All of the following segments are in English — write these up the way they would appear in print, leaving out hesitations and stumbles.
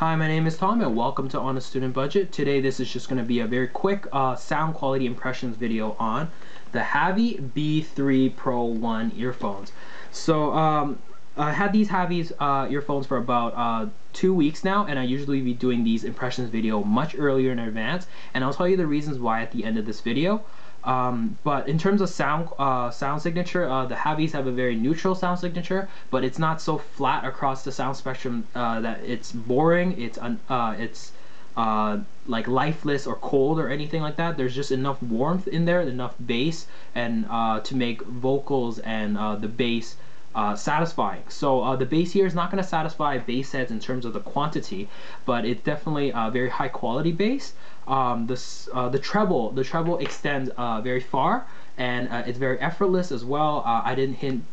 Hi, my name is Tom and welcome to On a Student Budget. Today this is just going to be a very quick sound quality impressions video on the HAVi B3 Pro 1 earphones. So I had these HAVi's earphones for about 2 weeks now, and I usually be doing these impressions video much earlier in advance, and I'll tell you the reasons why at the end of this video. But in terms of sound signature, the HAVi's have a very neutral sound signature, but it's not so flat across the sound spectrum that it's boring, it's like lifeless or cold or anything like that. There's just enough warmth in there, enough bass, and to make vocals and the bass satisfying. So the bass here is not going to satisfy bass heads in terms of the quantity, but it's definitely a very high quality bass. The treble extends very far, and it's very effortless as well.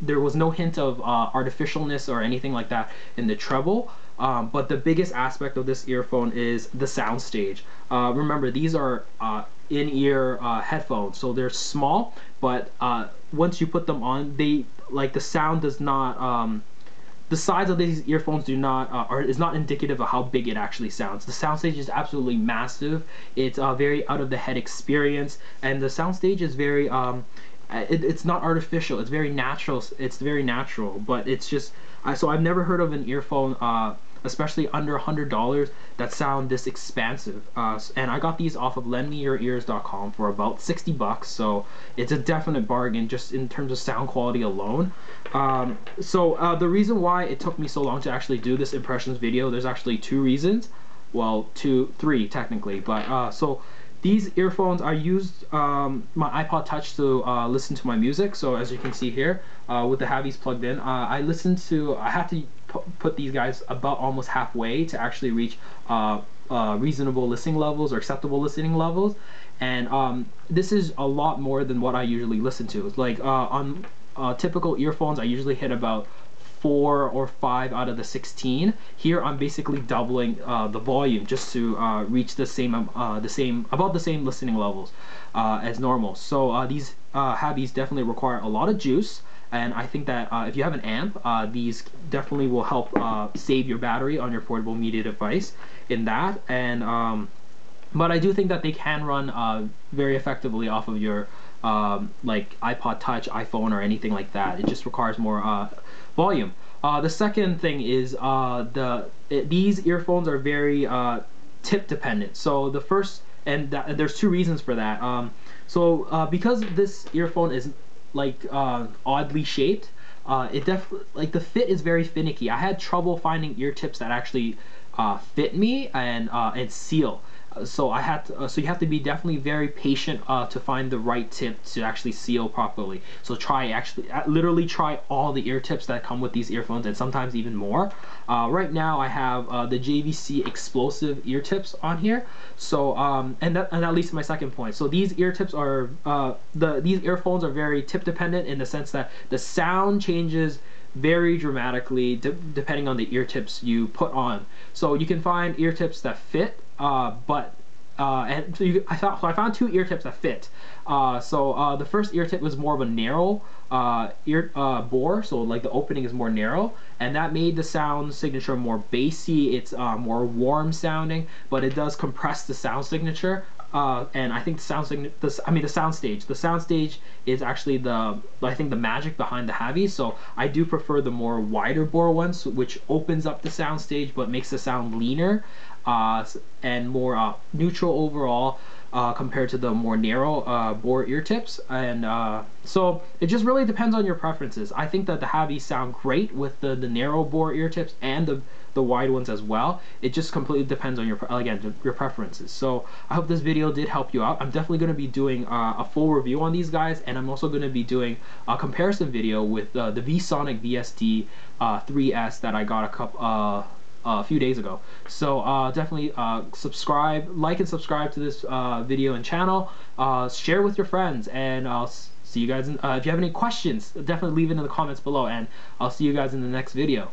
There was no hint of artificialness or anything like that in the treble. But the biggest aspect of this earphone is the sound stage. Remember, these are in-ear headphones, so they're small, but once you put them on, the sound does not, the size of these earphones do not is not indicative of how big it actually sounds. The soundstage is absolutely massive. It's a very out of the head experience, and the soundstage is very it's not artificial. It's very natural. It's very natural, but it's just so I've never heard of an earphone, especially under $100, that sound this expansive. And I got these off of lendmeyourears.com for about 60 bucks, so it's a definite bargain just in terms of sound quality alone. The reason why it took me so long to actually do this impressions video, there's actually two reasons. Well, three technically, but so these earphones, I used my iPod Touch to listen to my music. So as you can see here, with the HAVi's plugged in, I had to put these guys about almost halfway to actually reach reasonable listening levels or acceptable listening levels. And this is a lot more than what I usually listen to. It's like on typical earphones, I usually hit about 4 or 5 out of the 16. Here I'm basically doubling the volume just to reach about the same listening levels as normal. So these HAVi's definitely require a lot of juice, and I think that if you have an amp, these definitely will help save your battery on your portable media device in that. And but I do think that they can run very effectively off of your like iPod Touch, iPhone, or anything like that. It just requires more volume. The second thing is these earphones are very tip dependent. So the first, and there's two reasons for that. Because this earphone is like oddly shaped, the fit is very finicky. I had trouble finding ear tips that actually fit me and seal. So you have to be definitely very patient to find the right tip to actually seal properly. So literally try all the ear tips that come with these earphones, and sometimes even more. Right now I have the JVC explosive ear tips on here. So and that leads to my second point. So these ear tips are these earphones are very tip dependent in the sense that the sound changes very dramatically depending on the ear tips you put on. So you can find ear tips that fit, I found two ear tips that fit. The first ear tip was more of a narrow bore, so like the opening is more narrow, and that made the sound signature more bassy. It's more warm sounding, but it does compress the sound signature. And I think the soundstage is actually I think the magic behind the HAVi. So I do prefer the more wider bore ones, which opens up the soundstage but makes the sound leaner and more neutral overall compared to the more narrow bore ear tips. And so it just really depends on your preferences. I think that the HAVi sound great with the narrow bore ear tips and the wide ones as well. It just completely depends on your preferences. So I hope this video did help you out. I'm definitely going to be doing a full review on these guys, and I'm also going to be doing a comparison video with the VSonic VSD 3S that I got a few days ago. So definitely like and subscribe to this video and channel. Share with your friends, and I'll see you guys if you have any questions, definitely leave it in the comments below, and I'll see you guys in the next video.